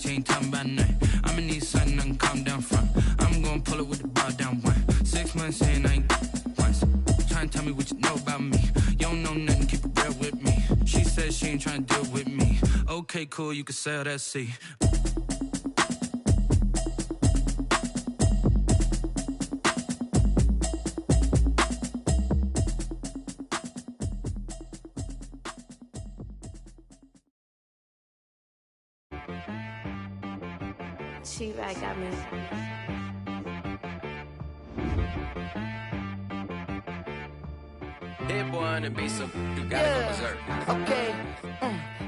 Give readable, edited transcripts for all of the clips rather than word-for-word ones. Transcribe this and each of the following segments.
She ain't talking about nothing. I'ma need something I can calm down from. I'm gonna pull it with the bar down one. 6 months saying I ain't once. Trying to tell me what you know about me. You don't know nothing, keep it real with me. She said she ain't trying to deal with me. Okay, cool, you can sell that C. She right got me. Hit boy and be some, you gotta go berserk. Okay.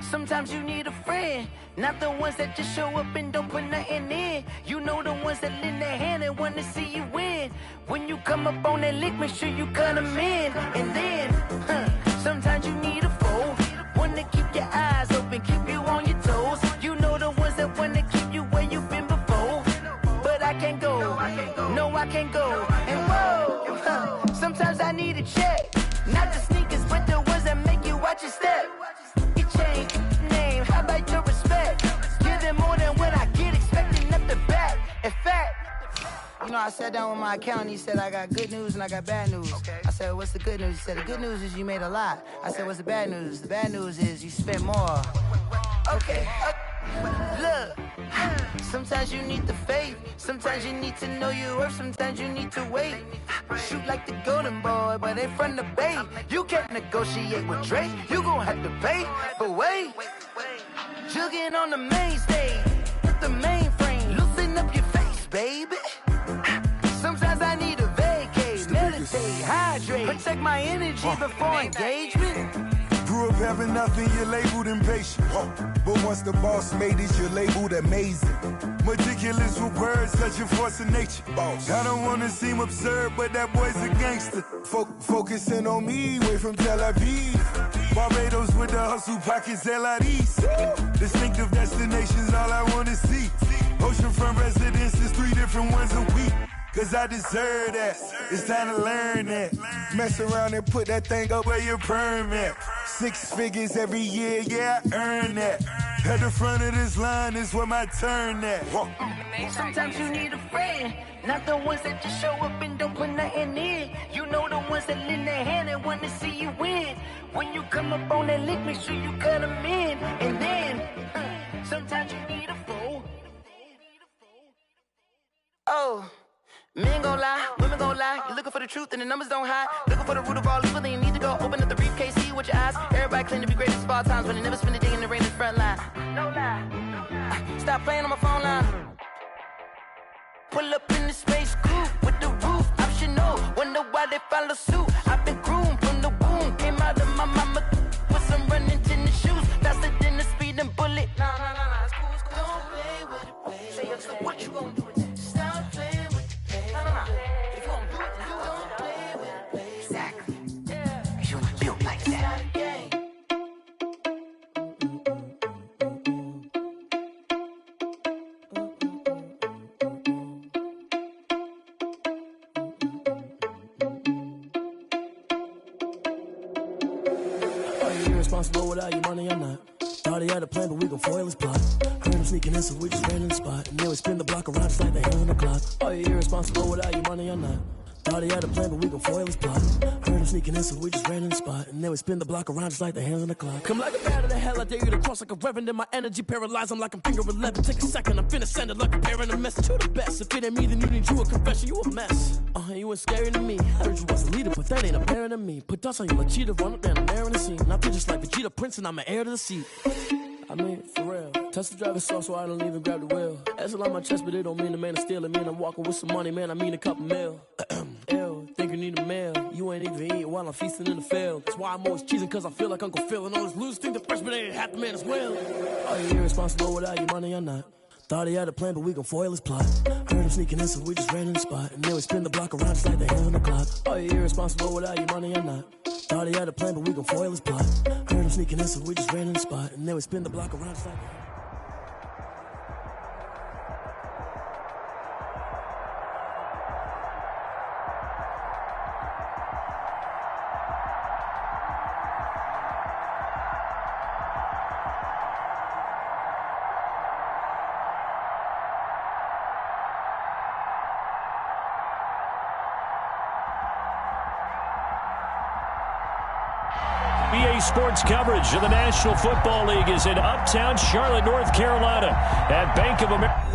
Sometimes you need a friend, not the ones that just show up and don't put nothing in. You know the ones that lend their hand and want to see you win. When you come up on that lick, make sure you cut them in. And then, sometimes you need a foe, one to keep your eyes open, keep you on your toes. You know the ones that want to keep you where you've been before. But I can't go, no I can't go. And whoa, sometimes I need a check. Not the sneakers, but the ones that make you watch your step. You change name, how about your respect? Give them more than what I get, expecting up the back. In fact, you know, I sat down with my accountant, he said I got good news and I got bad news. Okay. I said, what's the good news? He said, the good news is you made a lot. I said, what's the bad news? The bad news is you spent more. Okay, look, sometimes you need the faith, sometimes you need to know your worth, sometimes you need to wait. Shoot like the golden boy, but they from the bay. You can't negotiate with Drake, you gon' have to pay. But wait, jugging on the main stage, with the mainframe, loosen up your face, baby. Sometimes I need a vacate, meditate, hydrate, protect my energy before engagement. Grew up having nothing, you're labeled impatient. But once the boss made it, you're labeled amazing. Meticulous with words, such a force of nature. I don't wanna seem absurd, but that boy's a gangster. Focusing on me, way from Tel Aviv. Barbados with the hustle pockets, LIDs. Distinctive destinations, all I wanna see. Oceanfront residences, 3 different ones a week. Cause I deserve that, it's time to learn that. Mess around and put that thing up where your perm at. 6 figures every year, yeah, I earn that. At the front of this line is where my turn at. Sometimes you need a friend, not the ones that just show up and don't put nothing in. You know the ones that lend their hand and want to see you win. When you come up on that lick, make sure you cut them in. And then, sometimes you need a fool. Oh. Men gon' lie, women gon' lie. You're looking for the truth and the numbers don't hide. Looking for the root of all evil, then you need to go open up the briefcase, see with your eyes. Everybody claim to be greatest of all times, but they never spend a day in the rain in the front line. No lie. Stop playing on my phone line. Pull up in the space coupe with the roof optional. Wonder why they follow suit. I've been groomed from the womb. Came out of my mama with some running tennis shoes. Faster than the speeding bullet. Nah, it's cool, it's cool. Don't play with it, baby. Say, what you gon' do with that? Stop playing with it. If you gon' do it, then you don't play with it, baby. Exactly. Yeah. Cause you was built like that. Are you irresponsible without your money or not? Thought he had a plan, but we gon' foil his plot. Heard him sneaking in, so we just ran in the spot. And then we spin the block around just like the hand on the clock. Are you irresponsible without your money or not? Thought he had a plan, but we gon' foil his plot. Heard him sneaking in, so we just ran in the spot. And then we spin the block around just like the hands on the clock. Come like a bat of the hell, I dare you to cross like a reverend. And my energy paralyzed, I'm like I'm finger 11. Take a second, I'm finna send it like a parent a message to the best. If it ain't me, then you need you a confession, you a mess. You ain't scary to me. Heard you was a leader, but that ain't apparent to me. Put dust on you like cheetah, run up down the air in the scene. And I feel just like Vegeta Prince, and I'm an heir to the seat. I mean, for real. Touch the driver's soft, so I don't even grab the wheel. That's on my chest, but it don't mean the man is stealing. Man, I'm walking with some money, man, I mean a couple mil. Ew, think you need a meal. You ain't even eating while I'm feasting in the field. That's why I'm always cheesing, cause I feel like Uncle Phil. And all those losers think the freshman ain't half the man as well. Are you irresponsible without your money or not? Thought he had a plan, but we gon' foil his plot. Heard him sneaking in, so we just ran in the spot. And then we spin the block around just like the hand on the clock. Are you irresponsible without your money or not? Thought he had a plan, but we gon' foil his plot. Heard him sneaking in, so we just ran in the spot. And then we spin the block around just like the Sports coverage of the National Football League is in Uptown Charlotte, North Carolina at Bank of America.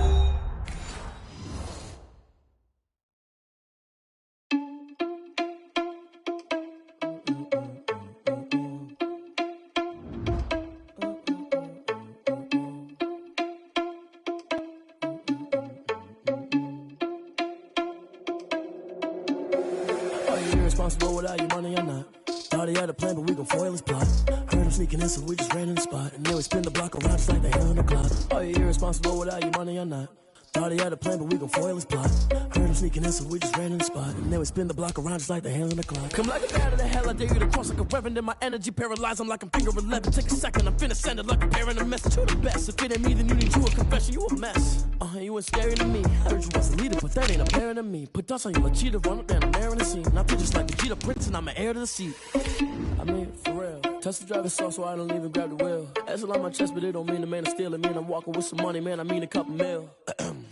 Irresponsible without your money or not. Thought he had a plan, but we gon' foil his plot. Heard him sneaking in, so we just ran in the spot. And then we spin the block around just like the hell on the clock. Are you irresponsible without your money or not? Thought he had a plan, but we gon' foil his plot. Heard him sneaking in, so we just ran in the spot. And then we spin the block around just like the hands on the clock. Come like a bat of the hell, I dare you to cross like a reverend. And my energy paralyzed, I'm like I'm finger 11. Take a second, I'm finna send it like a parent, a message to the best. If it ain't me, then you need you a confession, you a mess. You ain't scary to me. Heard you was a leader, but that ain't apparent to me. Put dust on you, a cheater, run up and I'm airing the scene. And I feel just like the cheetah prince, and I'm an heir to the seat. I mean, for real. Touch the driver's soft, so I don't even grab the wheel. That's on my chest, but it don't mean the man is stealing. Mean I'm walking with some money, man, I mean a couple mil.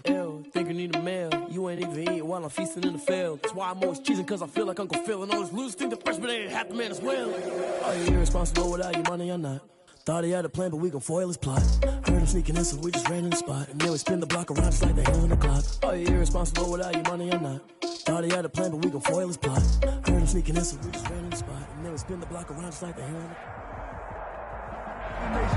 Ew, think you need a meal. You ain't even eating while I'm feasting in the field. That's why I'm always cheesing, cause I feel like Uncle Phil. And all this loose think the freshman ain't half the man as well. Are you irresponsible without your money or not? Thought he had a plan, but we gon' foil his plot. Heard him sneaking in, so we just ran in the spot. And then we spin the block around just like the hell on the clock. Are you irresponsible without your money or not? Thought he had a plan, but we gon' foil his plot. Heard him sneaking in, so we just ran in the spot. And then we spin the block around just like the hell on the clock.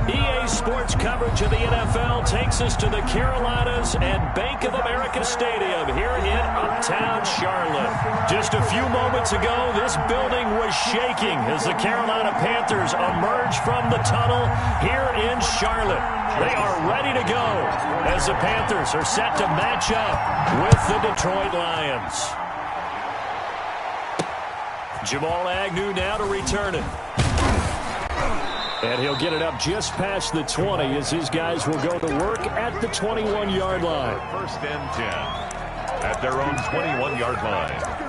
EA Sports coverage of the NFL takes us to the Carolinas and Bank of America Stadium here in Uptown Charlotte. Just a few moments ago, this building was shaking as the Carolina Panthers emerged from the tunnel here in Charlotte. They are ready to go as the Panthers are set to match up with the Detroit Lions. Jamal Agnew now to return it. And he'll get it up just past the 20 as his guys will go to work at the 21-yard line. First and 10 at their own 21-yard line.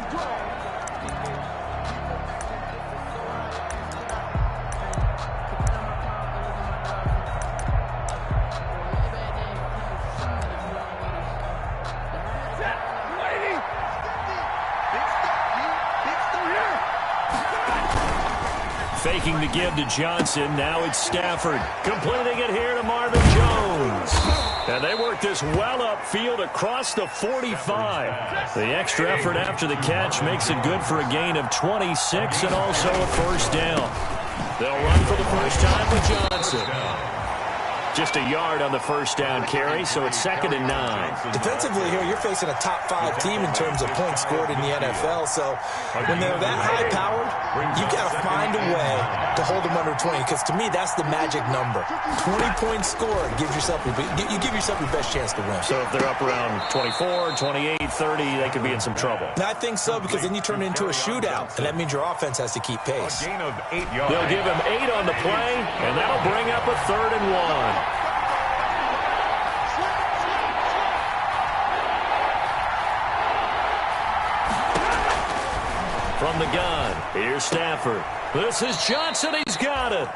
Faking the give to Johnson. Now it's Stafford. Completing it here to Marvin Jones. And they work this well upfield across the 45. The extra effort after the catch makes it good for a gain of 26 and also a first down. They'll run for the first time with Johnson. Just a yard on the first down carry, so it's 2nd and 9. Defensively here, you're facing a top-5 team in terms of points scored in the NFL. So when they're that high-powered, you've got to find a way to hold them under 20. Because to me, that's the magic number. 20 points scored gives yourself you give yourself your best chance to win. So if they're up around 24, 28, 30, they could be in some trouble. And I think so, because then you turn it into a shootout, and that means your offense has to keep pace. A gain of 8 yards. They'll give him 8 on the play, and that'll bring up a 3rd and 1. From the gun, here's Stafford. This is Johnson. He's got it.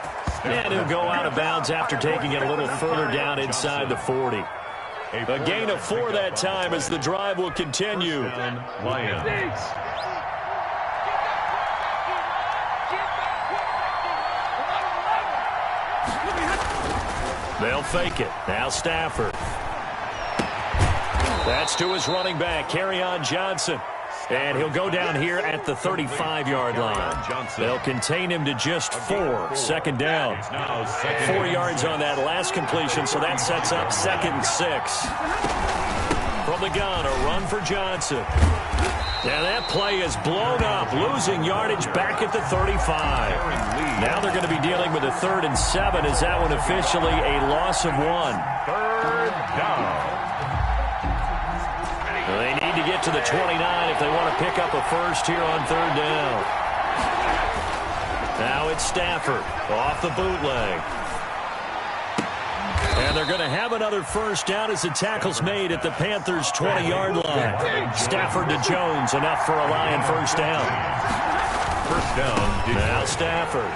And he'll go out of bounds after taking it a little further down inside the 40. A gain of 4 that time as the drive will continue. Lions. They'll fake it. Now Stafford. That's to his running back, Kerryon Johnson. And he'll go down here at the 35-yard line. They'll contain him to just 4. 2nd down. 4 yards on that last completion, so that sets up 2nd and 6. From the gun, a run for Johnson. And that play is blown up, losing yardage back at the 35. Now they're going to be dealing with a 3rd and 7. Is that one officially a loss of 1? 3rd down. They need to get to the 29 if they want to pick up a first here on 3rd down. Now it's Stafford off the bootleg. And they're going to have another first down as the tackle's made at the Panthers' 20-yard line. Stafford to Jones, enough for a Lion first down. First down. Now Stafford.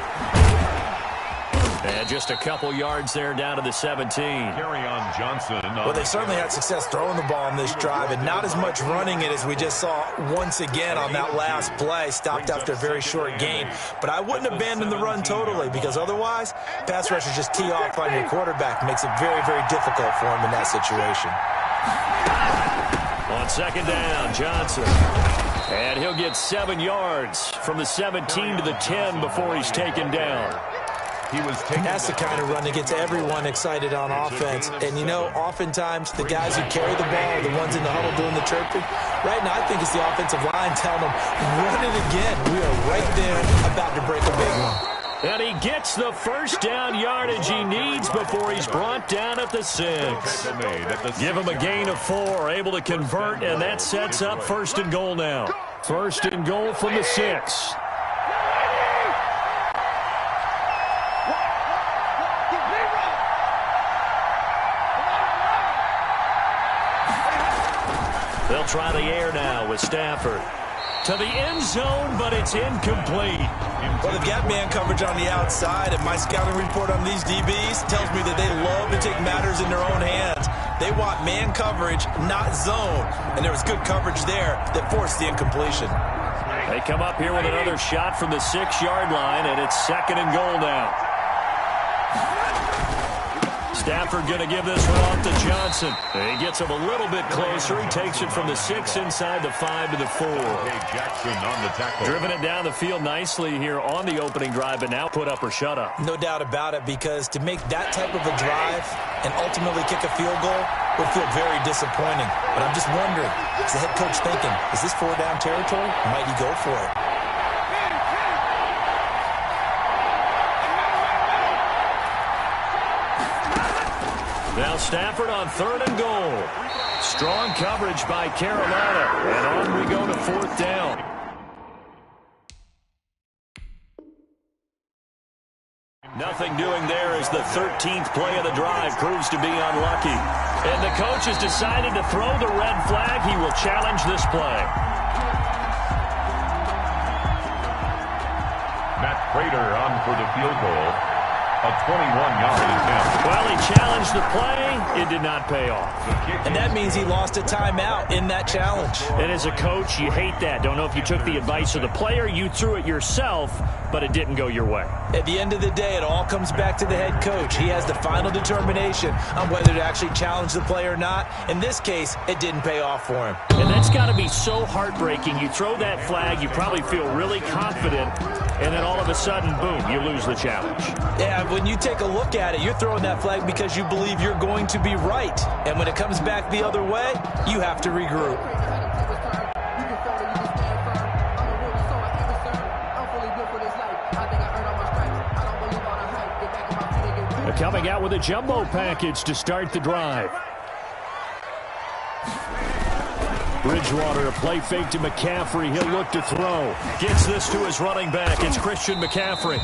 And just a couple yards there down to the 17. Kerryon Johnson. Well, they certainly had success throwing the ball on this drive, and not as much running it as we just saw once again on that last play. Stopped after a very short gain. But I wouldn't abandon the run totally, because otherwise, pass rushers just tee off on your quarterback. Makes it very, very difficult for him in that situation. On second down, Johnson. And he'll get 7 yards from the 17 to the 10 before he's taken down. That's the kind of run that gets everyone excited on offense. And, you know, oftentimes the guys who carry the ball are the ones in the huddle doing the chirping. Right now, I think it's the offensive line telling them, run it again. We are right there about to break a big one. And he gets the first down yardage he needs before he's brought down at the 6. Give him a gain of 4, able to convert, and that sets up 1st and goal now. 1st and goal from the 6. They'll try the air now with Stafford. To the end zone, but it's incomplete. Well, they've got man coverage on the outside, and my scouting report on these DBs tells me that they love to take matters in their own hands. They want man coverage, not zone. And there was good coverage there that forced the incompletion. They come up here with another shot from the 6-yard line, and it's 2nd and goal now. Stafford going to give this one off to Johnson. He gets him a little bit closer. He takes it from the 6 inside the 5 to the 4. Jackson on the tackle. Driven it down the field nicely here on the opening drive, but now put up or shut up. No doubt about it, because to make that type of a drive and ultimately kick a field goal would feel very disappointing. But I'm just wondering, is the head coach thinking, is this 4-down territory? Might he go for it? Now Stafford on 3rd and goal. Strong coverage by Carolina. And on we go to 4th down. Nothing doing there as the 13th play of the drive proves to be unlucky. And the coach has decided to throw the red flag. He will challenge this play. Matt Prater on for the field goal. A 21-yard attempt. Well, he challenged the play. It did not pay off. And that means he lost a timeout in that challenge. And as a coach, you hate that. Don't know if you took the advice of the player. You threw it yourself, but it didn't go your way. At the end of the day, it all comes back to the head coach. He has the final determination on whether to actually challenge the play or not. In this case, it didn't pay off for him. And that's got to be so heartbreaking. You throw that flag, you probably feel really confident, and then all of a sudden, boom, you lose the challenge. Yeah, when you take a look at it, you're throwing that flag because you believe you're going to be right. And when it comes back the other way, you have to regroup. Coming out with a jumbo package to start the drive. Bridgewater, a play fake to McCaffrey. He'll look to throw. Gets this to his running back. It's Christian McCaffrey.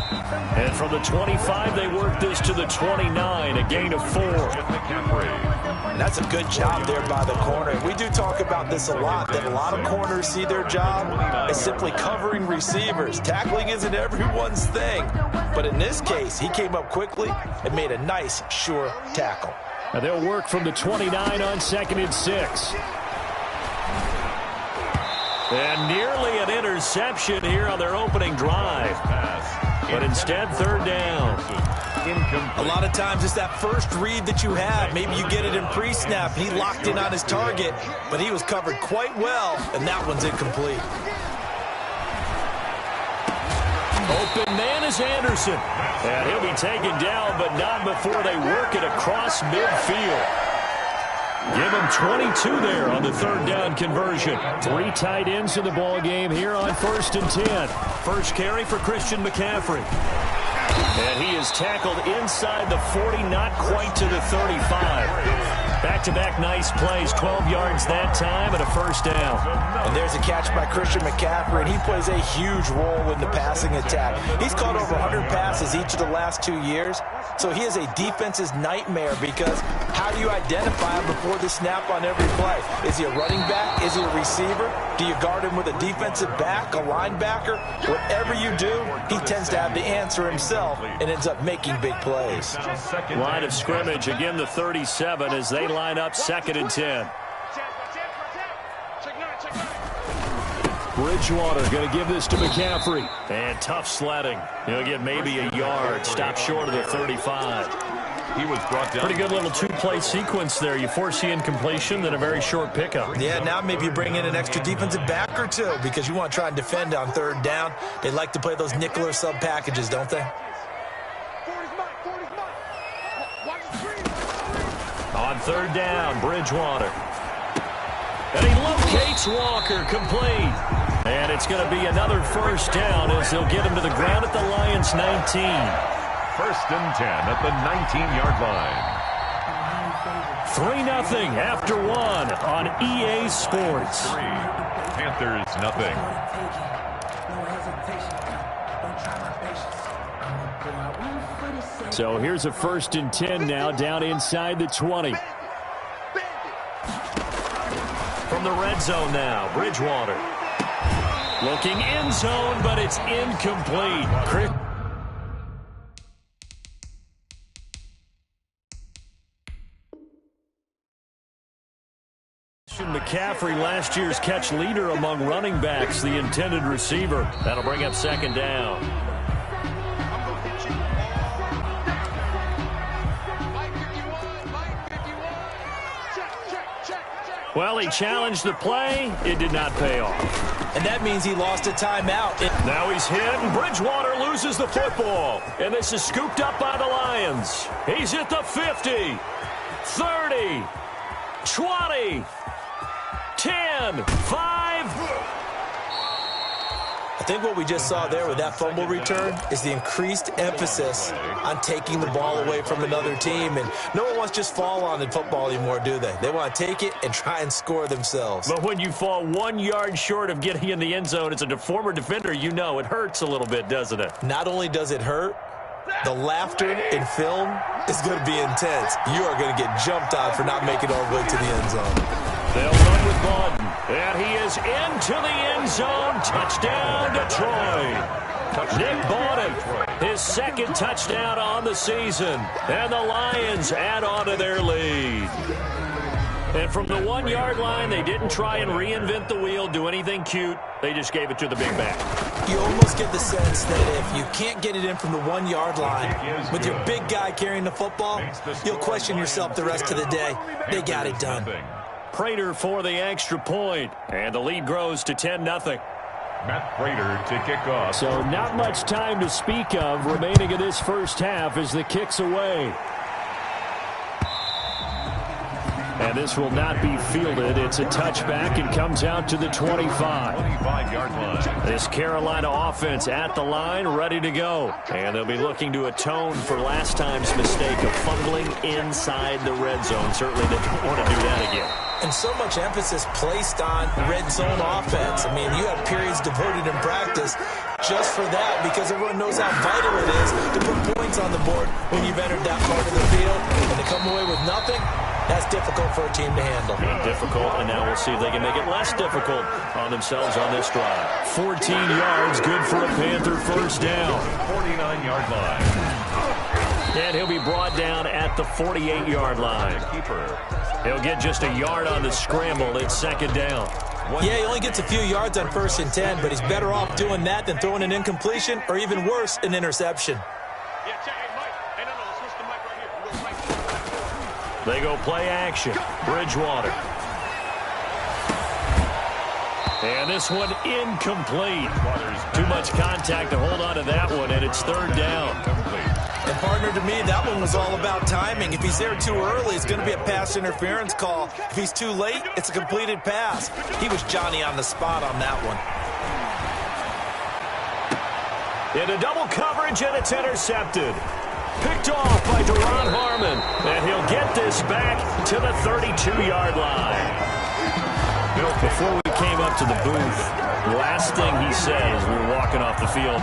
And from the 25, they work this to the 29, a gain of 4. And that's a good job there by the corner. We do talk about this a lot, that a lot of corners see their job as simply covering receivers. Tackling isn't everyone's thing. But in this case, he came up quickly and made a nice, sure tackle. Now they'll work from the 29 on 2nd and 6. And nearly an interception here on their opening drive. But instead, 3rd down. A lot of times it's that first read that you have. Maybe you get it in pre-snap. He locked in on his target, but he was covered quite well, and that one's incomplete. Open man is Anderson. And he'll be taken down, but not before they work it across midfield. Give him 22 there on the 3rd down conversion. 3 tight ends in the ball game here on 1st and 10. First carry for Christian McCaffrey. And he is tackled inside the 40, not quite to the 35. Back-to-back nice plays, 12 yards that time and a 1st down. And there's a catch by Christian McCaffrey, and he plays a huge role in the passing attack. He's caught over 100 passes each of the last 2 years, So he is a defense's nightmare because how do you identify him before the snap on every play? Is he a running back? Is he a receiver? Do you guard him with a defensive back, a linebacker? Whatever you do, he tends to have the answer himself and ends up making big plays. Line of scrimmage, again the 37 as they line up 2nd and 10. Bridgewater going to give this to McCaffrey. And tough sledding. He'll get maybe a yard. Stop short of the 35. He was brought down. Pretty good little two-play sequence there. You force the incompletion, then a very short pickup. Yeah, now maybe you bring in an extra defensive back or two because you want to try and defend on 3rd down. They like to play those nickel or sub packages, don't they? On 3rd down, Bridgewater. And he locates Walker, complete. And it's going to be another 1st down as they'll get him to the ground at the Lions' 19. 1st and 10 at the 19-yard line. 3-0 after 1 on EA Sports. 3. Panthers nothing. So here's a 1st and 10 now down inside the 20. From the red zone now, Bridgewater. Looking end zone, but it's incomplete. McCaffrey, last year's catch leader among running backs, the intended receiver. That'll bring up 2nd down. Well, he challenged the play. It did not pay off. And that means he lost a timeout. Now he's hit, and Bridgewater loses the football. And this is scooped up by the Lions. He's at the 50, 30, 20, 10, 5. I think what we just saw there with that fumble return is the increased emphasis on taking the ball away from another team. And no one wants to just fall on in football anymore, do they? They want to take it and try and score themselves. But when you fall 1 yard short of getting in the end zone as a former defender, you know it hurts a little bit, doesn't it? Not only does it hurt, the laughter in film is going to be intense. You are going to get jumped on for not making it all the way to the end zone. They'll run with Baldwin. And he is into the end zone. Touchdown, Detroit. Nick Baldwin, his 2nd touchdown on the season. And the Lions add on to their lead. And from the 1 yard line, they didn't try and reinvent the wheel, do anything cute. They just gave it to the big back. You almost get the sense that if you can't get it in from the 1 yard line with your big guy carrying the football, you'll question yourself the rest of the day. They got it done. Prater for the extra point, and the lead grows to 10-0. Matt Prater to kick off. So not much time to speak of remaining in this 1st half as the kick's away. And this will not be fielded. It's a touchback and comes out to the 25. 25-yard line. This Carolina offense at the line, ready to go. And they'll be looking to atone for last time's mistake of fumbling inside the red zone. Certainly they don't want to do that again. And so much emphasis placed on red zone offense. I mean, you have periods devoted in practice just for that because everyone knows how vital it is to put points on the board when you've entered that part of the field. And to come away with nothing, that's difficult for a team to handle. Difficult, and now we'll see if they can make it less difficult on themselves on this drive. 14 yards, good for a Panther 1st down. 49-yard line. And he'll be brought down at the 48-yard line. He'll get just a yard on the scramble. It's 2nd down. Yeah, he only gets a few yards on 1st and 10, but he's better off doing that than throwing an incompletion or even worse, an interception. They go play action. Bridgewater. And this one incomplete. Too much contact to hold on to that one, and it's 3rd down. And partner, to me, that one was all about timing. If he's there too early, it's going to be a pass interference call. If he's too late, it's a completed pass. He was Johnny on the spot on that one. Into double coverage, and it's intercepted. Picked off by Deron Harmon, and he'll get this back to the 32-yard line. Before we came up to the booth, the last thing he said as we were walking off the field,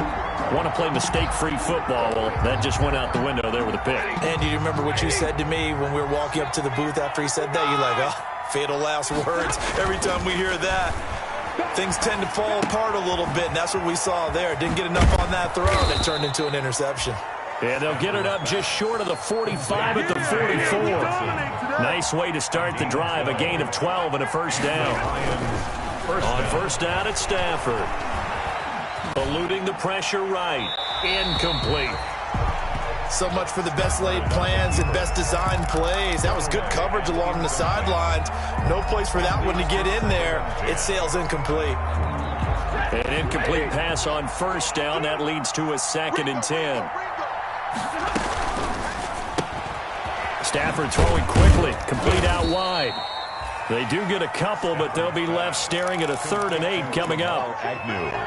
Want to play mistake-free football. Well, that just went out the window there with a pick. And do you remember what you said to me when we were walking up to the booth after he said that? You're like, oh, fatal last words. Every time we hear that, things tend to fall apart a little bit, and that's what we saw there. Didn't get enough on that throw, and it turned into an interception. And they'll get it up just short of the 45 at the 44. Nice way to start the drive, a gain of 12 and a first down. On first down at Stafford. Eluding the pressure right. Incomplete. So much for the best laid plans and best designed plays. That was good coverage along the sidelines. No place for that one to get in there. It sails incomplete. An incomplete pass on first down. That leads to a 2nd and 10. Stafford throwing quickly. Complete out wide. They do get a couple, but they'll be left staring at a 3rd and 8 coming up.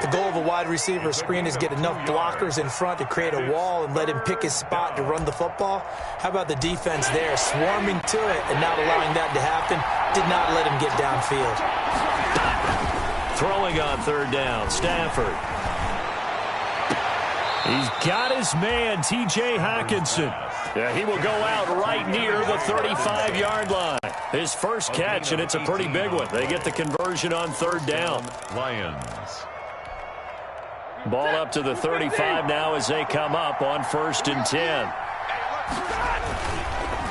The goal of a wide receiver screen is get enough blockers in front to create a wall and let him pick his spot to run the football. How about the defense there, swarming to it and not allowing that to happen? Did not let him get downfield. Throwing on 3rd down, Stafford. He's got his man, T.J. Hockenson. Yeah, he will go out right near the 35-yard line. His first catch, and it's a pretty big one. They get the conversion on 3rd down. Lions. Ball up to the 35 now as they come up on 1st and 10.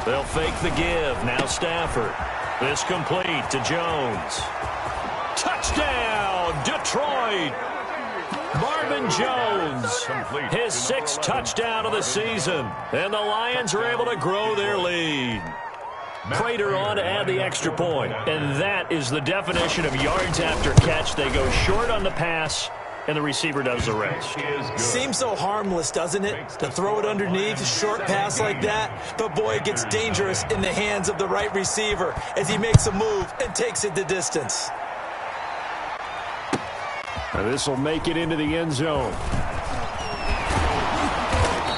They'll fake the give. Now Stafford. This complete to Jones. Touchdown, Detroit! Marvin Jones, his 6th touchdown of the season. And the Lions are able to grow their lead. Prater on to add the extra point. And that is the definition of yards after catch. They go short on the pass, and the receiver does the rest. Seems so harmless, doesn't it? To throw it underneath, a short pass like that. But, boy, it gets dangerous in the hands of the right receiver as he makes a move and takes it the distance. This will make it into the end zone.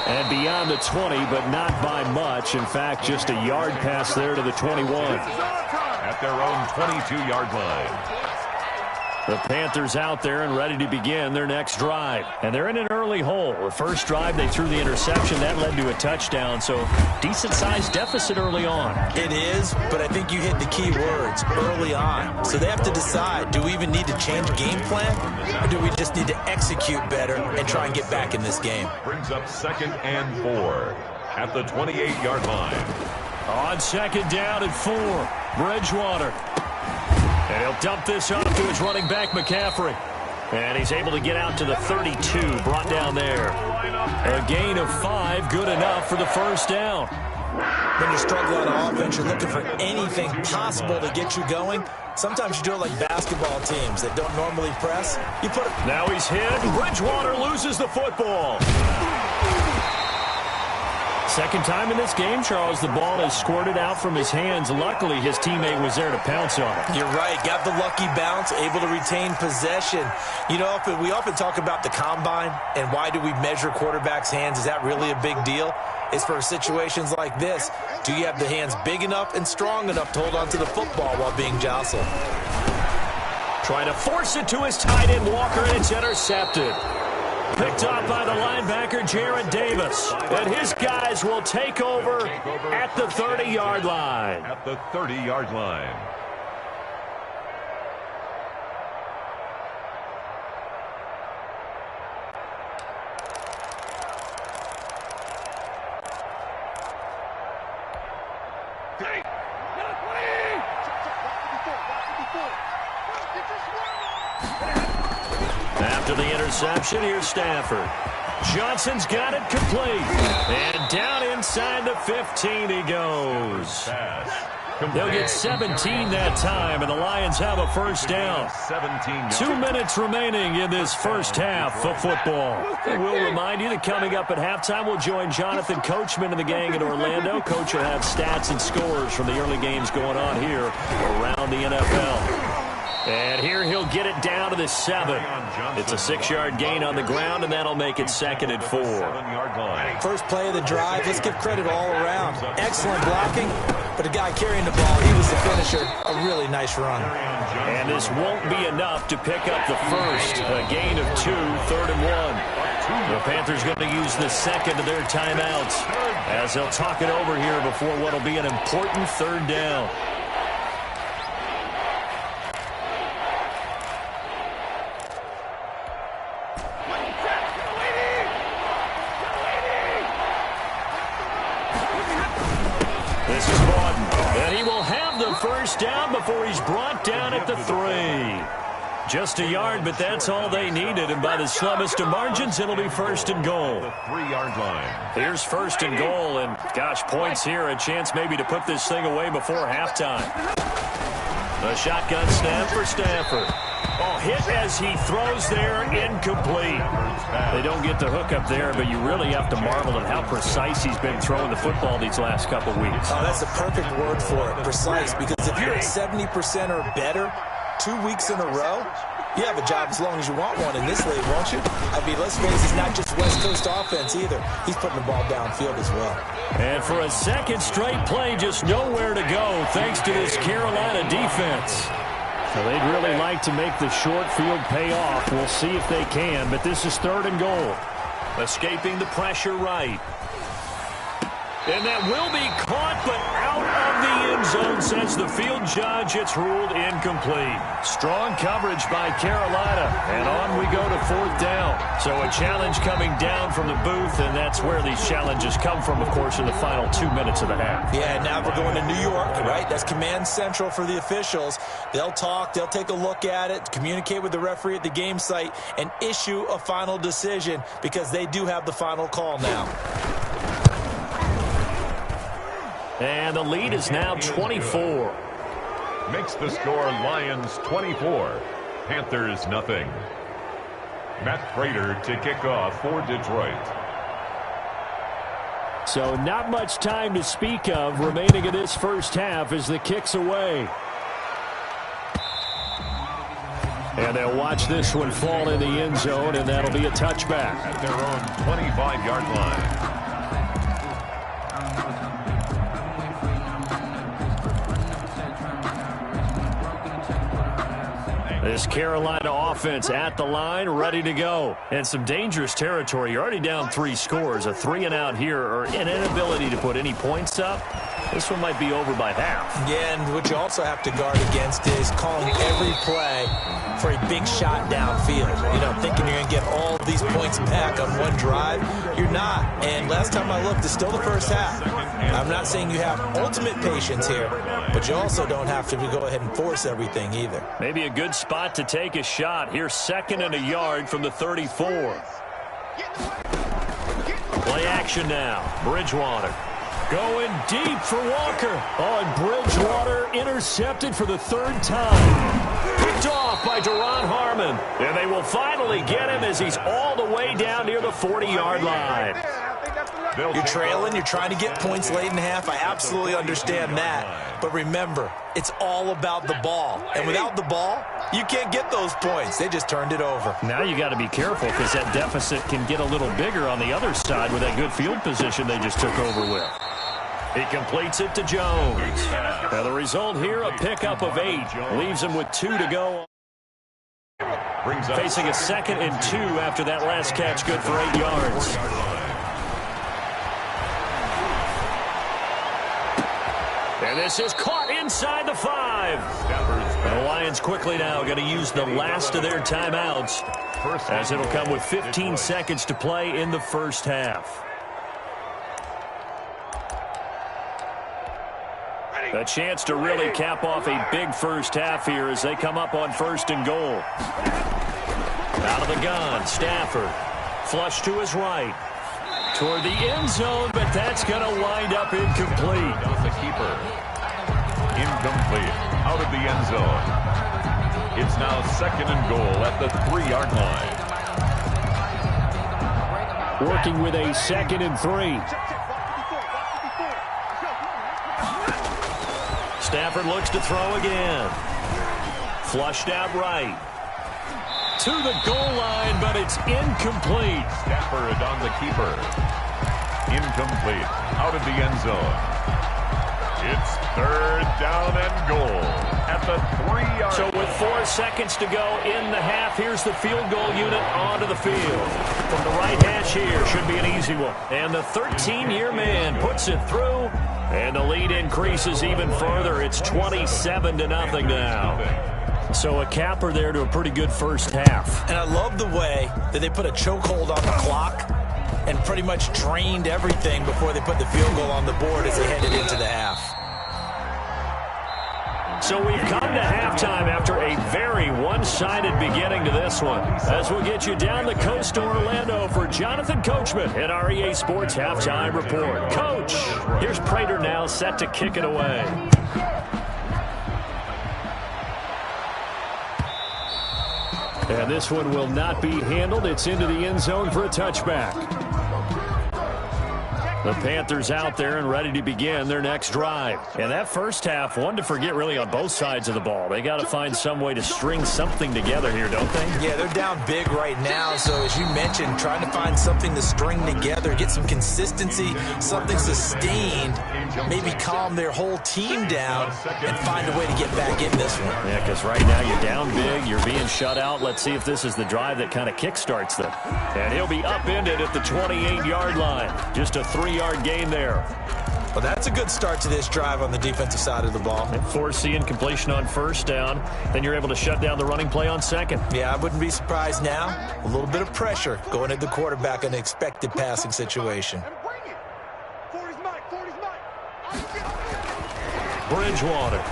And beyond the 20, but not by much. In fact, just a yard pass there to the 21. At their own 22-yard line. The Panthers out there and ready to begin their next drive. And they're in an early hole. The first drive, they threw the interception. That led to a touchdown, so decent-sized deficit early on. It is, but I think you hit the key words, early on. So they have to decide, do we even need to change game plan, or do we just need to execute better and try and get back in this game? Brings up 2nd and 4 at the 28-yard line. On 2nd down and 4, Bridgewater. And he'll dump this off to his running back, McCaffrey. And he's able to get out to the 32, brought down there. A gain of 5, good enough for the first down. When you struggle on offense, you're looking for anything possible to get you going. Sometimes you do it like basketball teams that don't normally press. You put it. Now he's hit. Bridgewater loses the football. Second time in this game, Charles, the ball has squirted out from his hands. Luckily, his teammate was there to pounce on it. You're right. Got the lucky bounce, able to retain possession. You know, we often talk about the combine and why do we measure quarterbacks' hands. Is that really a big deal? It's for situations like this. Do you have the hands big enough and strong enough to hold on to the football while being jostled? Trying to force it to his tight end, Walker, and it's intercepted. Picked up by the linebacker, Jared Davis. And his guys will take over at the 30-yard line. At the 30-yard line. After the interception, here's Stafford. Johnson's got it complete. And down inside the 15 he goes. They'll get 17 that time, and the Lions have a first down. 2 minutes remaining in this first half of football. And we'll remind you that coming up at halftime, we'll join Jonathan Coachman and the gang in Orlando. Coach will have stats and scores from the early games going on here around the NFL. And here he'll get it down to the 7. It's a 6-yard gain on the ground, and that'll make it 2nd and 4. First play of the drive, let's give credit all around. Excellent blocking, but the guy carrying the ball, he was the finisher. A really nice run. And this won't be enough to pick up the first. A gain of 2, 3rd and 1. The Panthers going to use the second of their timeouts as they'll talk it over here before what will be an important third down. This is Bawden, and he will have the first down before he's brought down at the 3. Just a yard, but that's all they needed, and by the slimmest of margins, it'll be first and goal. The 3-yard line. Here's first and goal, and gosh, points here, a chance maybe to put this thing away before halftime. The shotgun snap for Stafford. Oh, hit as he throws there, incomplete. They don't get the hook up there, but you really have to marvel at how precise he's been throwing the football these last couple weeks. Oh, that's a perfect word for it, precise, because if you're at 70% or better 2 weeks in a row, you have a job as long as you want one in this league, won't you? I mean, let's face it, it's not just West Coast offense either. He's putting the ball downfield as well. And for a second straight play, just nowhere to go thanks to this Carolina defense. So they'd really like to make the short field pay off. We'll see if they can, but this is third and goal. Escaping the pressure right. And that will be caught, but out of the end zone, says the field judge. It's ruled incomplete. Strong coverage by Carolina, and on we go to fourth down. So a challenge coming down from the booth, and that's where these challenges come from, of course, in the final 2 minutes of the half. Yeah, now we're going to New York, right? That's command central for the officials. They'll talk, they'll take a look at it, communicate with the referee at the game site, and issue a final decision because they do have the final call now. And the lead is now 24. Makes the score Lions 24, Panthers nothing. Matt Prater to kick off for Detroit. So not much time to speak of remaining in this first half as the kick's away. And they'll watch this one fall in the end zone, and that'll be a touchback. At their own 25-yard line. This Carolina offense at the line, ready to go. And some dangerous territory. You're already down 3 scores. A 3-and-out here, or an inability to put any points up. This one might be over by half. Yeah, and what you also have to guard against is calling every play for a big shot downfield. You know, thinking you're going to get all these points back on one drive. You're not. And last time I looked, it's still the first half. I'm not saying you have ultimate patience here, but you also don't have to go ahead and force everything either. Maybe a good spot to take a shot. Here's 2nd and a yard from the 34. Play action now. Bridgewater. Going deep for Walker. Oh, and Bridgewater intercepted for the 3rd time. Picked off by Duron Harmon. And they will finally get him as he's all the way down near the 40-yard line. You're trailing, you're trying to get points late in half. I absolutely understand that. But remember, it's all about the ball. And without the ball, you can't get those points. They just turned it over. Now you got to be careful because that deficit can get a little bigger on the other side with that good field position they just took over with. He completes it to Jones. Now the result here, a pickup of 8. Leaves him with 2 to go. Facing a 2nd and 2 after that last catch, good for 8 yards. And this is caught inside the 5. The Lions quickly now going to use the last of their timeouts as it'll come with 15 seconds to play in the first half. A chance to really cap off a big first half here as they come up on 1st and goal. Out of the gun, Stafford. Flush to his right. Toward the end zone, but that's going to wind up incomplete. On the keeper. Incomplete. Out of the end zone. It's now 2nd and goal at the 3-yard line. Working with a 2nd and 3. Stafford looks to throw again. Flushed out right. To the goal line, but it's incomplete. Stafford on the keeper. Incomplete. Out of the end zone. It's 3rd down and goal at the 3-yard line. So with 4 seconds to go in the half. Here's the field goal unit onto the field. From the right hash here, should be an easy one. And the 13-year man puts it through, and the lead increases even further. It's 27-0 now. So a capper there to a pretty good first half. And I love the way that they put a chokehold on the clock and pretty much drained everything before they put the field goal on the board as they headed into the half. So we've come to halftime after a very one-sided beginning to this one. As we'll get you down the coast to Orlando for Jonathan Coachman at our EA Sports Halftime Report. Coach, here's Prater now set to kick it away. And this one will not be handled. It's into the end zone for a touchback. The Panthers out there and ready to begin their next drive. And that first half, one to forget really on both sides of the ball. They got to find some way to string something together here, don't they? Yeah, they're down big right now. So as you mentioned, trying to find something to string together, get some consistency, something sustained, maybe calm their whole team down and find a way to get back in this one. Yeah, because right now you're down big, you're being shut out. Let's see if this is the drive that kind of kickstarts them. And he'll be upended at the 28-yard line. Just a 3-yard gain there. Well, that's a good start to this drive on the defensive side of the ball. And force the incompletion on first down, then you're able to shut down the running play on second. Yeah, I wouldn't be surprised now. A little bit of pressure going at the quarterback in an expected passing situation. Bridgewater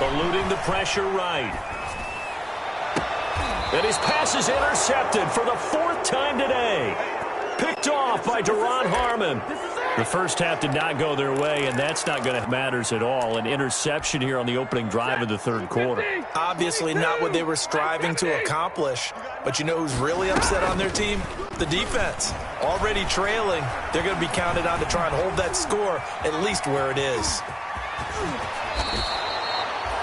eluding the pressure right. And his pass is intercepted for the 4th time today. Picked off by Deron Harmon. The first half did not go their way, and that's not going to matter at all. An interception here on the opening drive of the third quarter. Obviously not what they were striving to accomplish. But you know who's really upset on their team? The defense. Already trailing. They're going to be counted on to try and hold that score at least where it is.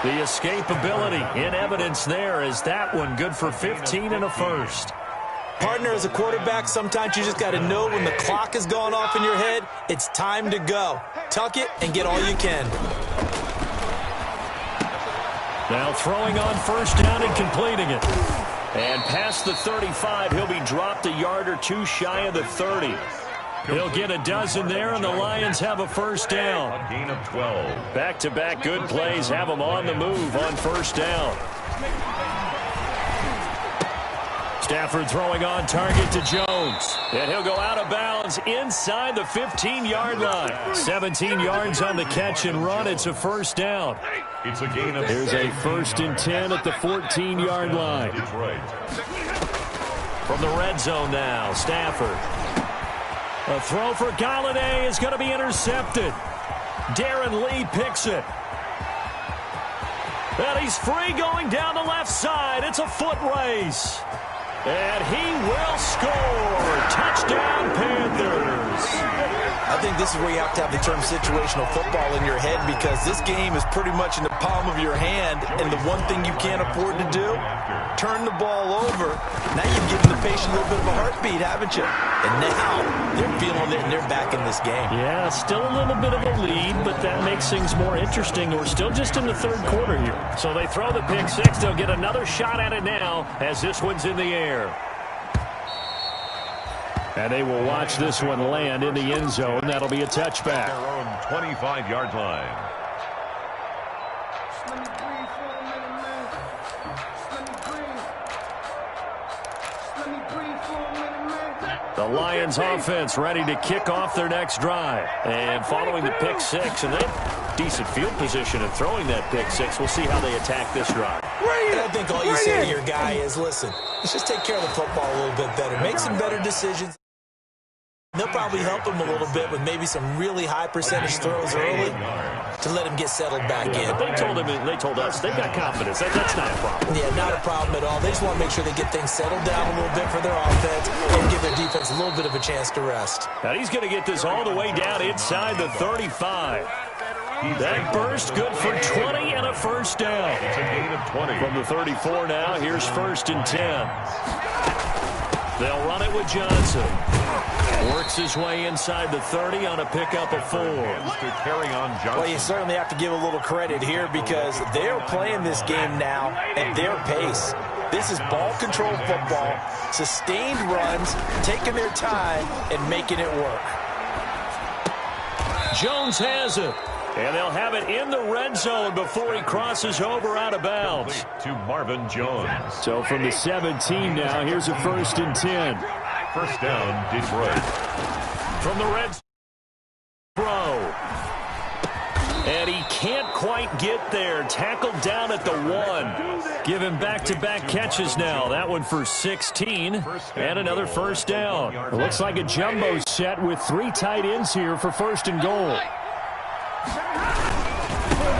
The escapability in evidence there is that one good for 15 and a first. Partner, as a quarterback, sometimes you just got to know when the clock has gone off in your head, it's time to go. Tuck it and get all you can. Now throwing on first down and completing it. And past the 35, he'll be dropped a yard or two shy of the 30. He'll get a dozen there, and the Lions have a first down. A gain of 12. Back-to-back good plays have them on the move on first down. Stafford throwing on target to Jones. And he'll go out of bounds inside the 15-yard line. 17 yards on the catch and run. It's a first down. It's a gain of Here's a 1st and 10 at the 14-yard line. It's right. From the red zone now, Stafford. A throw for Galladay is going to be intercepted. Darren Lee picks it. And he's free going down the left side. It's a foot race. And he will score. Touchdown, Panthers. I think this is where you have to have the term situational football in your head, because this game is pretty much in the palm of your hand, and the one thing you can't afford to do, turn the ball over. Now you've given the patient a little bit of a heartbeat, haven't you? And now they're feeling it, and they're back in this game. Yeah, still a little bit of a lead, but that makes things more interesting. We're still just in the third quarter here. So they throw the pick six. They'll get another shot at it now as this one's in the air. And they will watch this one land in the end zone. That'll be a touchback. Their own 25-yard line. The Lions offense ready to kick off their next drive. And following the pick six, and they have decent field position in throwing that pick six. We'll see how they attack this drive. And I think all you say to your guy is, listen, let's just take care of the football a little bit better. Make some better decisions. They'll probably help him a little bit with maybe some really high percentage throws early to let him get settled back in. But they told us they've got confidence. That's not a problem. Yeah, not a problem at all. They just want to make sure they get things settled down a little bit for their offense and give their defense a little bit of a chance to rest. Now he's going to get this all the way down inside the 35. That burst good for 20 and a first down. It's a gain of 20. From the 34 now, here's 1st and 10. They'll run it with Johnson. Works his way inside the 30 on a pickup of 4. Well, you certainly have to give a little credit here because they're playing this game now at their pace. This is ball control football, sustained runs, taking their time, and making it work. Jones has it. And they'll have it in the red zone before he crosses over out of bounds. To Marvin Jones. So from the 17 now, here's a 1st and 10. First down, Detroit. From the red throw. And he can't quite get there. Tackled down at the 1. Give him back-to-back catches now. That one for 16. And another first down. It looks like a jumbo set with 3 tight ends here for 1st and goal.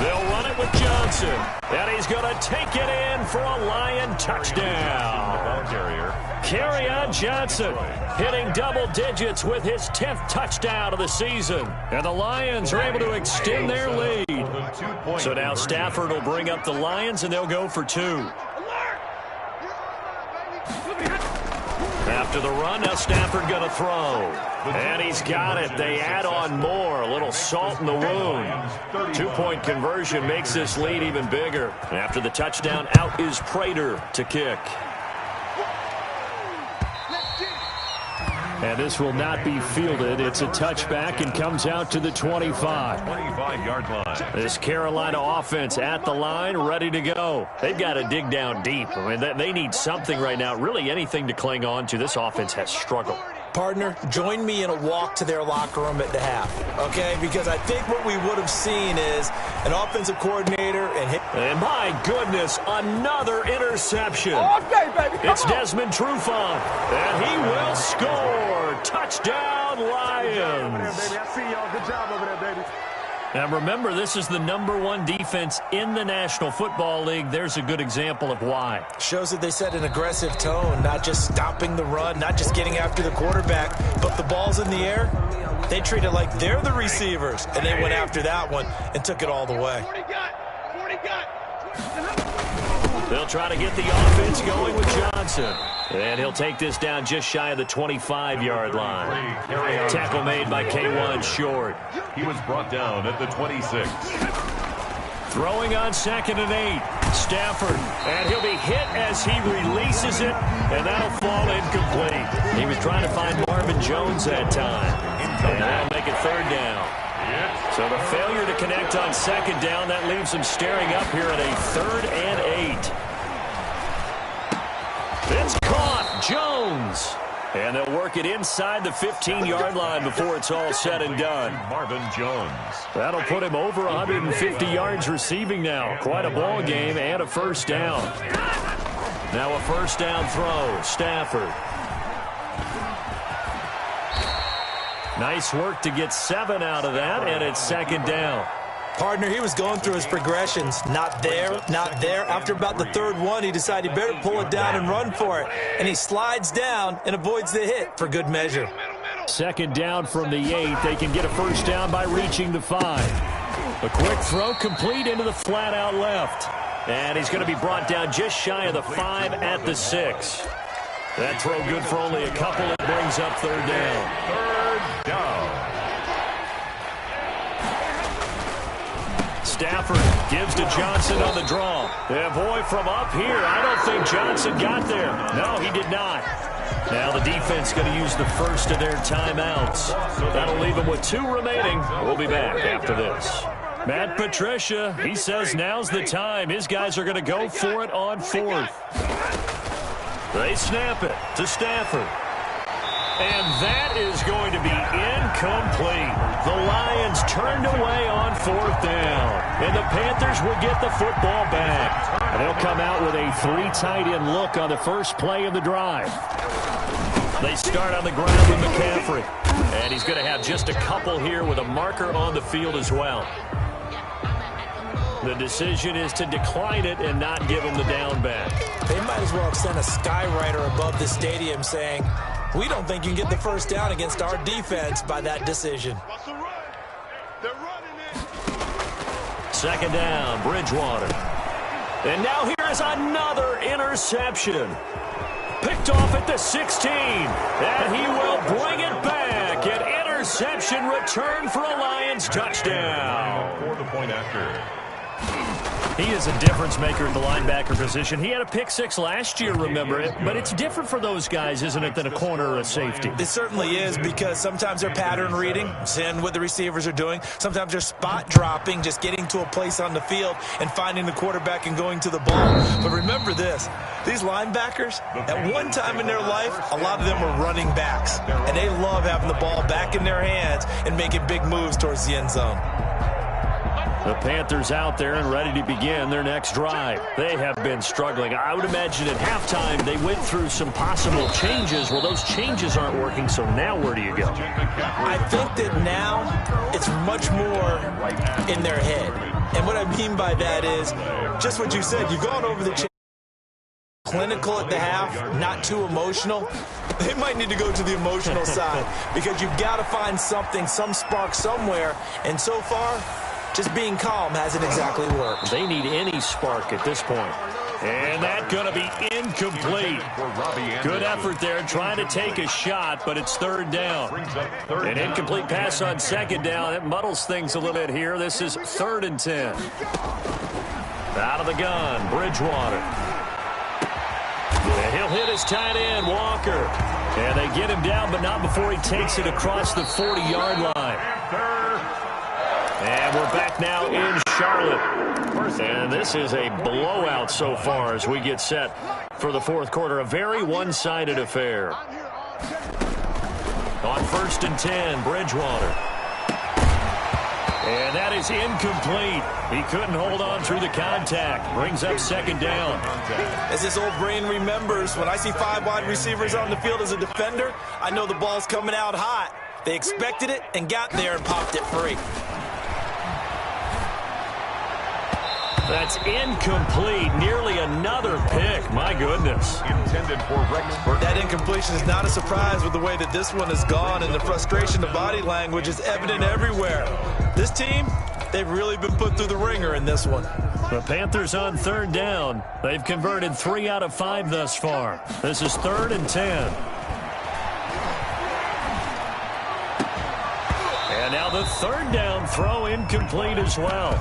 They'll run it with Johnson. And he's going to take it in for a Lion touchdown. Kerryon Johnson hitting double digits with his 10th touchdown of the season. And the Lions are able to extend their lead. So now Stafford will bring up the Lions, and they'll go for 2. After the run, now Stafford going to throw. And he's got it. They add on more. A little salt in the wound. 2-point conversion makes this lead even bigger. After the touchdown, out is Prater to kick. And this will not be fielded. It's a touchback and comes out to the 25. 25-yard line. This Carolina offense at the line, ready to go. They've got to dig down deep. I mean, they need something right now, really anything to cling on to. This offense has struggled. Partner, join me in a walk to their locker room at the half, okay? Because I think what we would have seen is an offensive coordinator and my goodness, another interception. All day, baby. It's Desmond Trufant, and he will score. Touchdown, Lions. Baby, I see y'all. Good job over there, baby. Now, remember, this is the #1 defense in the National Football League. There's a good example of why. Shows that they set an aggressive tone, not just stopping the run, not just getting after the quarterback, but the ball's in the air. They treat it like they're the receivers, and they went after that one and took it all the way. They'll try to get the offense going with Johnson. And he'll take this down just shy of the 25-yard line. Tackle made by K1 Short. He was brought down at the 26. Throwing on 2nd and 8. Stafford. And he'll be hit as he releases it. And that'll fall incomplete. He was trying to find Marvin Jones that time. And that'll make it 3rd down. So the failure to connect on 2nd down, that leaves him staring up here at a 3rd and 8. It's caught. Jones. And they'll work it inside the 15-yard line before it's all said and done. Marvin Jones. That'll put him over 150 yards receiving now. Quite a ball game and a first down. Now a first down throw. Stafford. Nice work to get 7 out of that, and it's 2nd down. Partner, he was going through his progressions. Not there, not there. After about the 3rd one, he decided he better pull it down and run for it. And he slides down and avoids the hit for good measure. 2nd down from the 8. They can get a first down by reaching the 5. A quick throw complete into the flat out left. And he's going to be brought down just shy of the 5 at the 6. That throw good for only a couple. It brings up 3rd down. 3rd down. Stafford gives to Johnson on the draw. And boy, from up here, I don't think Johnson got there. No, he did not. Now the defense going to use the first of their timeouts. That'll leave them with 2 remaining. We'll be back after this. Matt Patricia, he says now's the time. His guys are going to go for it on 4th. They snap it to Stafford. And that is going to be incomplete. The Lions turned away on 4th down. And the Panthers will get the football back. And they'll come out with a 3 tight end look on the first play of the drive. They start on the ground with McCaffrey. And he's going to have just a couple here with a marker on the field as well. The decision is to decline it and not give him the down back. They might as well have sent a skywriter above the stadium saying, we don't think you can get the first down against our defense by that decision. 2nd down, Bridgewater. And now here's another interception. Picked off at the 16. And he will bring it back. An interception return for a Lions touchdown. For the point after. He is a difference maker at the linebacker position. He had a pick six last year, remember it. But it's different for those guys, isn't it, than a corner or a safety? It certainly is, because sometimes they're pattern reading, seeing what the receivers are doing. Sometimes they're spot dropping, just getting to a place on the field and finding the quarterback and going to the ball. But remember this, these linebackers, at one time in their life, a lot of them were running backs. And they love having the ball back in their hands and making big moves towards the end zone. The Panthers out there and ready to begin their next drive. They have been struggling. I would imagine at halftime they went through some possible changes. Well, those changes aren't working, so now where do you go? I think that now it's much more in their head. And what I mean by that is just what you said. You've gone over the change. Clinical at the half, not too emotional. They might need to go to the emotional side, because you've got to find something, some spark somewhere. And so far, just being calm hasn't exactly worked. They need any spark at this point. And that's going to be incomplete. Good effort there, trying to take a shot, but it's third down. An incomplete pass on second down. It muddles things a little bit here. This is 3rd and 10. Out of the gun, Bridgewater. And he'll hit his tight end, Walker. And they get him down, but not before he takes it across the 40-yard line. And we're back now in Charlotte. And this is a blowout so far as we get set for the fourth quarter. A very one-sided affair. On 1st and 10, Bridgewater. And that is incomplete. He couldn't hold on through the contact. Brings up second down. As this old brain remembers, when I see 5 wide receivers on the field as a defender, I know the ball's coming out hot. They expected it and got there and popped it free. That's incomplete. Nearly another pick. My goodness. Intended for Rex Burkhead. That incompletion is not a surprise with the way that this one has gone, and the frustration, the body language is evident everywhere. This team, they've really been put through the ringer in this one. The Panthers on 3rd down. They've converted 3 out of 5 thus far. This is 3rd and 10. And now the 3rd down throw incomplete as well.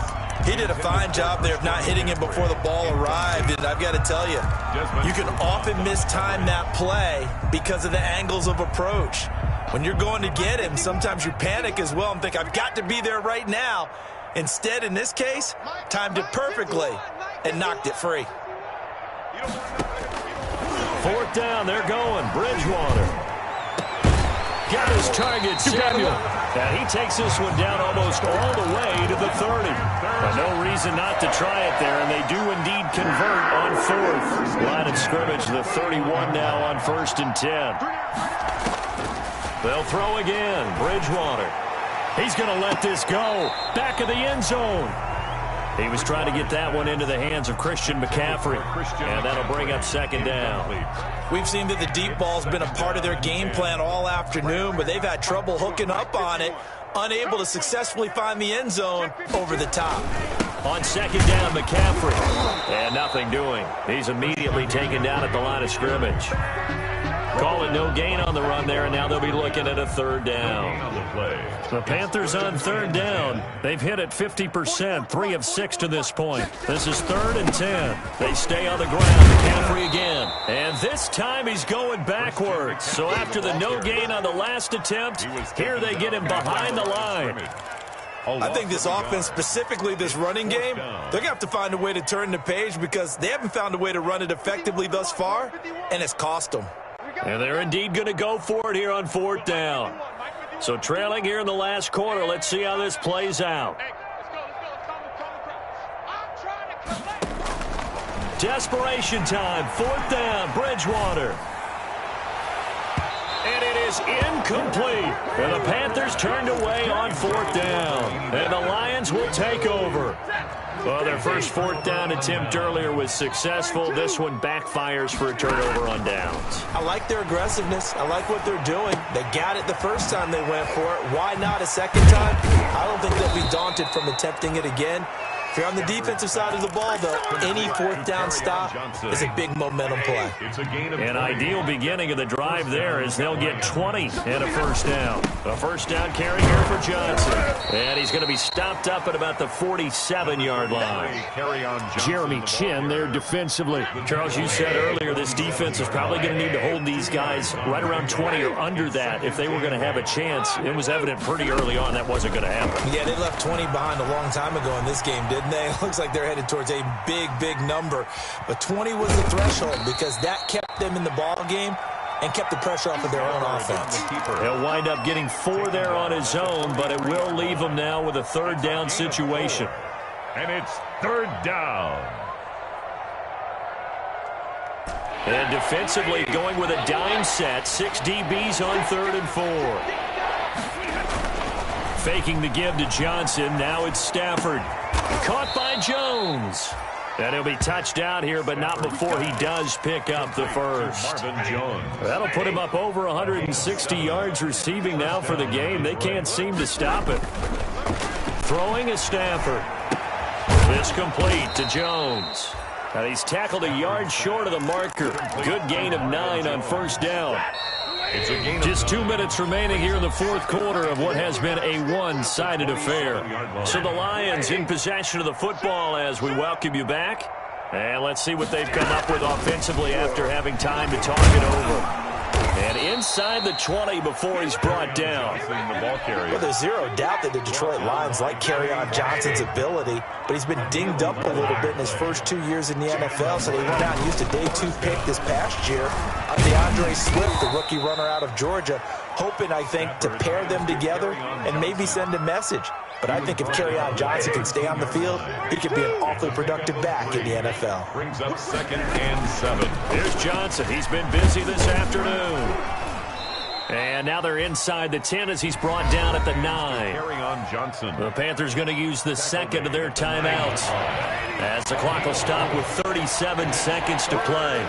He did a fine job there of not hitting him before the ball arrived, and I've got to tell you, you can often mistime that play because of the angles of approach. When you're going to get him, sometimes you panic as well and think, I've got to be there right now. Instead, in this case, timed it perfectly and knocked it free. 4th down, they're going. Bridgewater. Got his target, Samuel. And he takes this one down almost all the way to the 30. But no reason not to try it there, and they do indeed convert on 4th. Line of scrimmage, the 31 now on 1st and 10. They'll throw again. Bridgewater. He's going to let this go. Back of the end zone. He was trying to get that one into the hands of Christian McCaffrey. And that'll bring up 2nd down. We've seen that the deep ball's been a part of their game plan all afternoon, but they've had trouble hooking up on it, unable to successfully find the end zone over the top. On 2nd down, McCaffrey. And nothing doing. He's immediately taken down at the line of scrimmage. Call it no gain on the run there, and now they'll be looking at a 3rd down. The Panthers on 3rd down. They've hit it 50%, 3 of 6 to this point. This is 3rd and 10. They stay on the ground. McCaffrey again. And this time he's going backwards. So after the no gain on the last attempt, here they get him behind the line. I think this offense, specifically this running game, they're going to have to find a way to turn the page because they haven't found a way to run it effectively thus far, and it's cost them. And they're indeed going to go for it here on 4th down. So trailing here in the last quarter, let's see how this plays out. Desperation time, 4th down, Bridgewater. And it is incomplete. And the Panthers turned away on 4th down. And the Lions will take over. Well, their first 4th down attempt earlier was successful. This one backfires for a turnover on downs. I like their aggressiveness. I like what they're doing. They got it the first time they went for it. Why not a second time? I don't think they'll be daunted from attempting it again. If you're on the defensive side of the ball, though, any fourth down stop is a big momentum play. An ideal beginning of the drive there as they'll get 20 and a first down. A first down carry here for Johnson. And he's going to be stopped up at about the 47-yard line. Jeremy Chin there defensively. Charles, you said earlier this defense is probably going to need to hold these guys right around 20 or under that if they were going to have a chance. It was evident pretty early on that wasn't going to happen. Yeah, they left 20 behind a long time ago in this game, didn't they? It looks like they're headed towards a big, big number. But 20 was the threshold because that kept them in the ball game and kept the pressure off of their own offense. He'll wind up getting 4 there on his own, but it will leave him now with a third down situation. And it's third down. And defensively going with a dime set. 6 DBs on 3rd and 4. Faking the give to Johnson. Now it's Stafford. Caught by Jones. And he'll be touched out here, but not before he does pick up the first. That'll put him up over 160 yards receiving now for the game. They can't seem to stop it. Throwing is Stafford. This complete to Jones. And he's tackled a yard short of the marker. Good gain of 9 on first down. Just 2 minutes remaining here in the fourth quarter of what has been a one-sided affair. So the Lions in possession of the football as we welcome you back. And let's see what they've come up with offensively after having time to talk it over. And inside the 20 before he's brought down. Well, there's zero doubt that the Detroit Lions like Kerryon Johnson's ability, but he's been dinged up a little bit in his first 2 years in the NFL, so they went out and used a day 2 pick this past year on DeAndre Swift, the rookie runner out of Georgia, hoping, I think, to pair them together and maybe send a message. But I think if Kerryon Johnson can stay on the field, he could be an awfully productive back in the NFL. Brings up 2nd and 7. Here's Johnson. He's been busy this afternoon. And now they're inside the 10 as he's brought down at the 9. Kerryon Johnson. The Panthers going to use the second of their timeouts as the clock will stop with 37 seconds to play.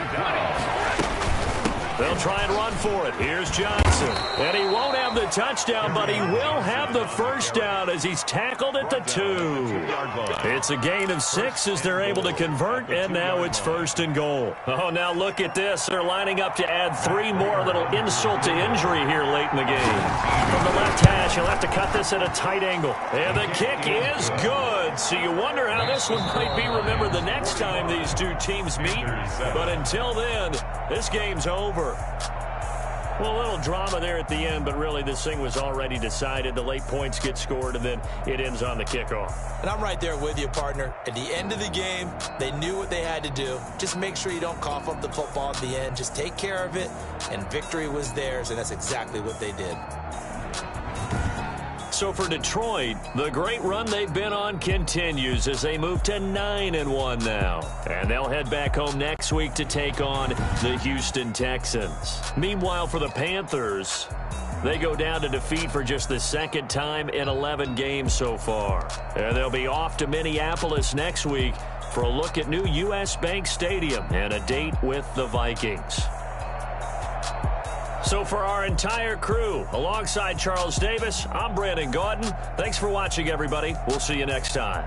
They'll try and run for it. Here's Johnson. And he won't have the touchdown, but he will have the first down as he's tackled at the 2. It's a gain of 6 as they're able to convert, and now it's 1st and goal. Oh, now look at this. They're lining up to add 3 more, little insult to injury here late in the game. From the left hash, he'll have to cut this at a tight angle. And the kick is good. So you wonder how this one might be remembered the next time these two teams meet. But until then, this game's over. Well, a little drama there at the end, but really this thing was already decided. The late points get scored, and then it ends on the kickoff. And I'm right there with you, partner. At the end of the game, they knew what they had to do. Just make sure you don't cough up the football at the end. Just take care of it, and victory was theirs, and that's exactly what they did. So for Detroit, the great run they've been on continues as they move to 9-1 now. And they'll head back home next week to take on the Houston Texans. Meanwhile, for the Panthers, they go down to defeat for just the 2nd time in 11 games so far. And they'll be off to Minneapolis next week for a look at new U.S. Bank Stadium and a date with the Vikings. So for our entire crew, alongside Charles Davis, I'm Brandon Gaudin. Thanks for watching, everybody. We'll see you next time.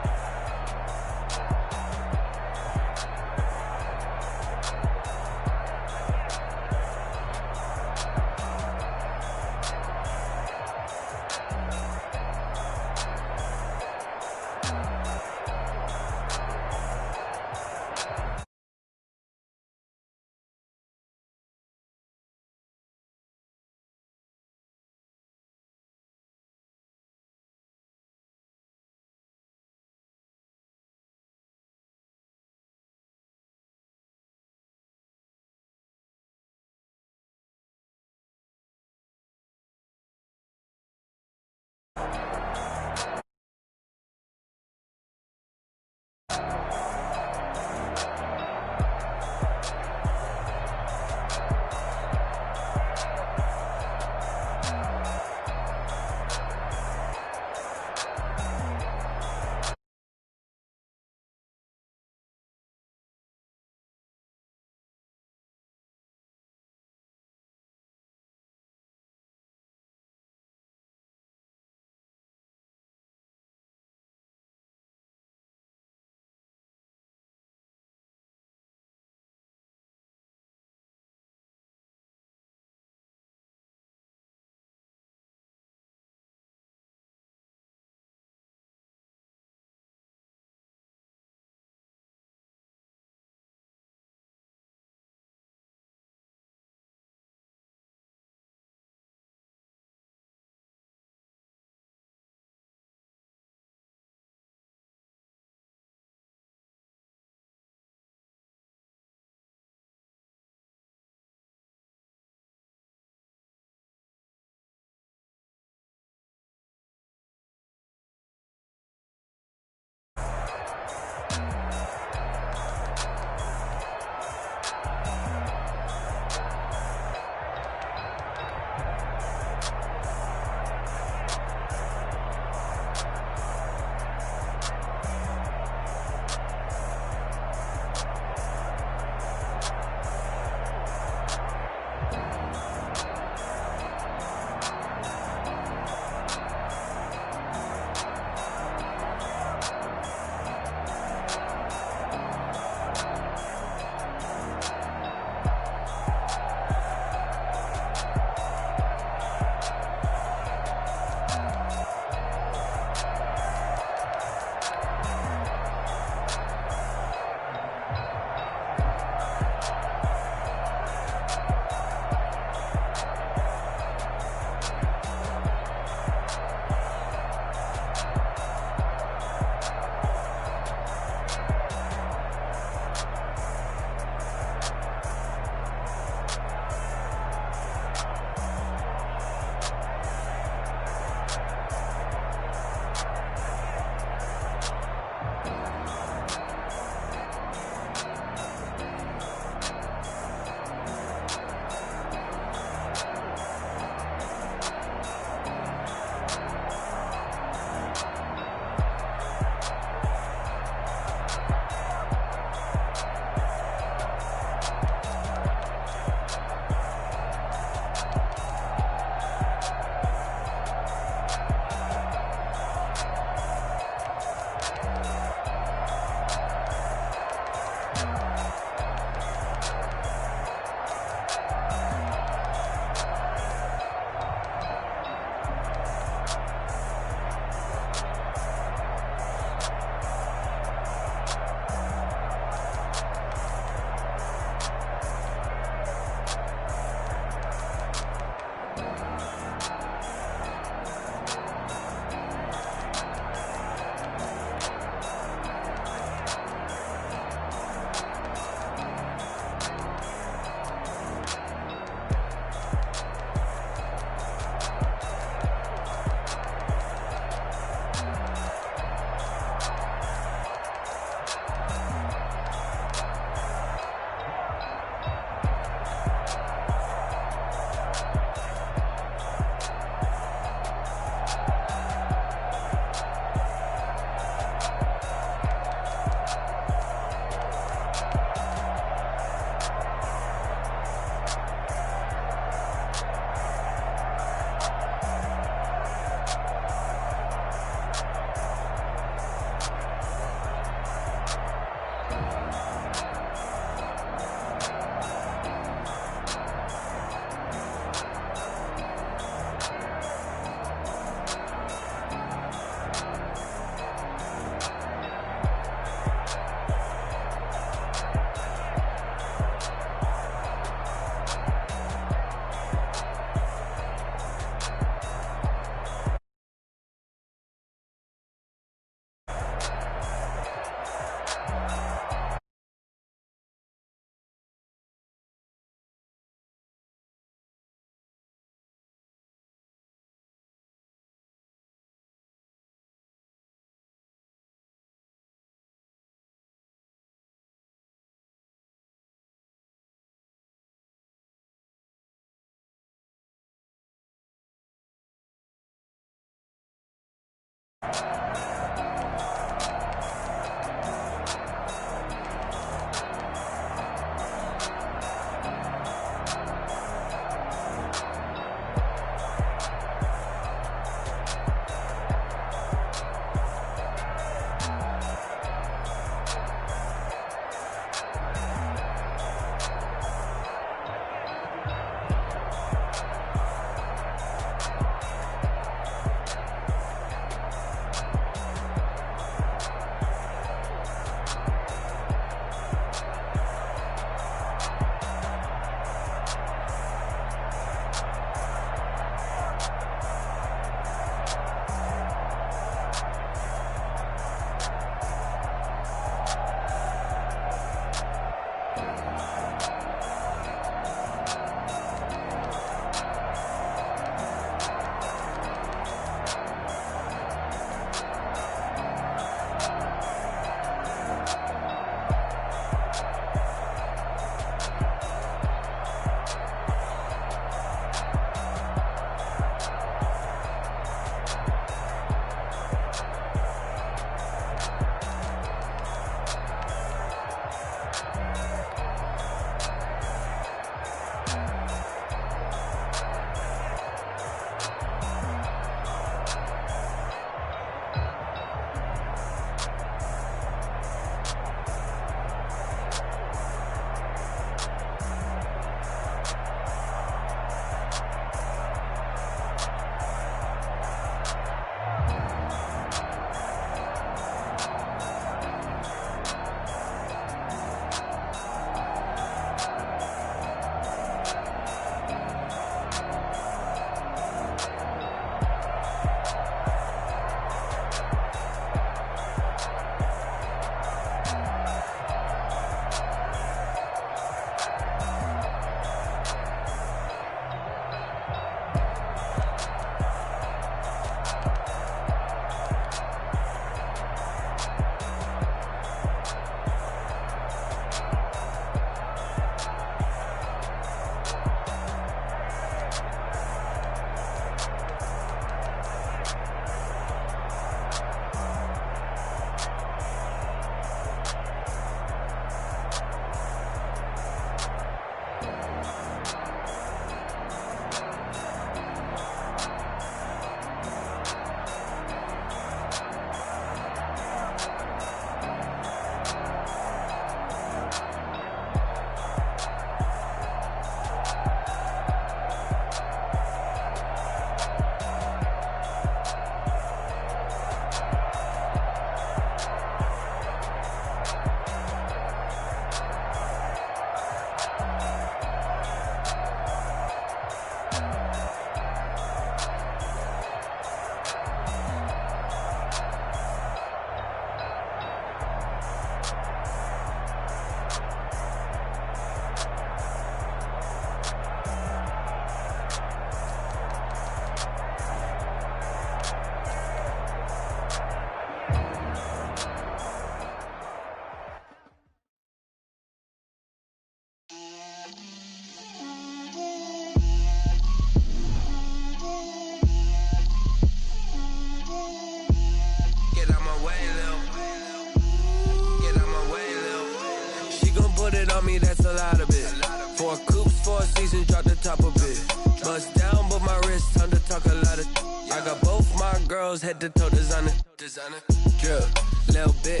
Four coops, 4 seasons, drop the top a bit. Bust down, but my wrist, time to talk a lot of. I got both my girls head to toe designer. Drip, little bit.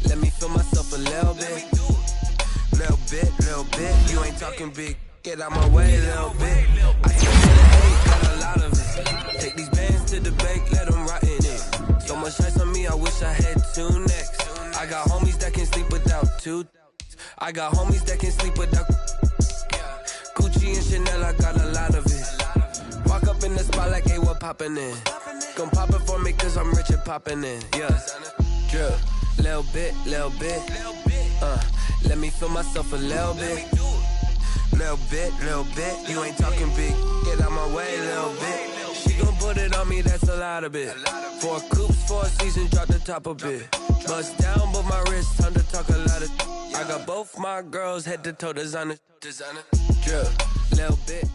Let me feel myself a little bit. Little bit. You ain't talking big. Get out my way, little bit. I ain't gonna hate, got a lot of it. Take these bands to the bank, let them rot in it. So much ice on me, I wish I had 2 necks. I got homies that can sleep without 2. I got homies that can sleep without Gucci and Chanel, I got a lot of it. Walk up in the spot like, hey, what poppin' in? Gon' pop it for me cause I'm rich and poppin' in. Yeah, drip, little bit. Let me feel myself a little bit. Little bit. You ain't talking big. Get out my way, little bit. She gon' put it on me, that's a lot of it. 4 coops, 4 seasons, drop the top a bit. Bust down, but my wrist, time to talk a lot of. I got both my girls head to toe designer. Drip, little bit.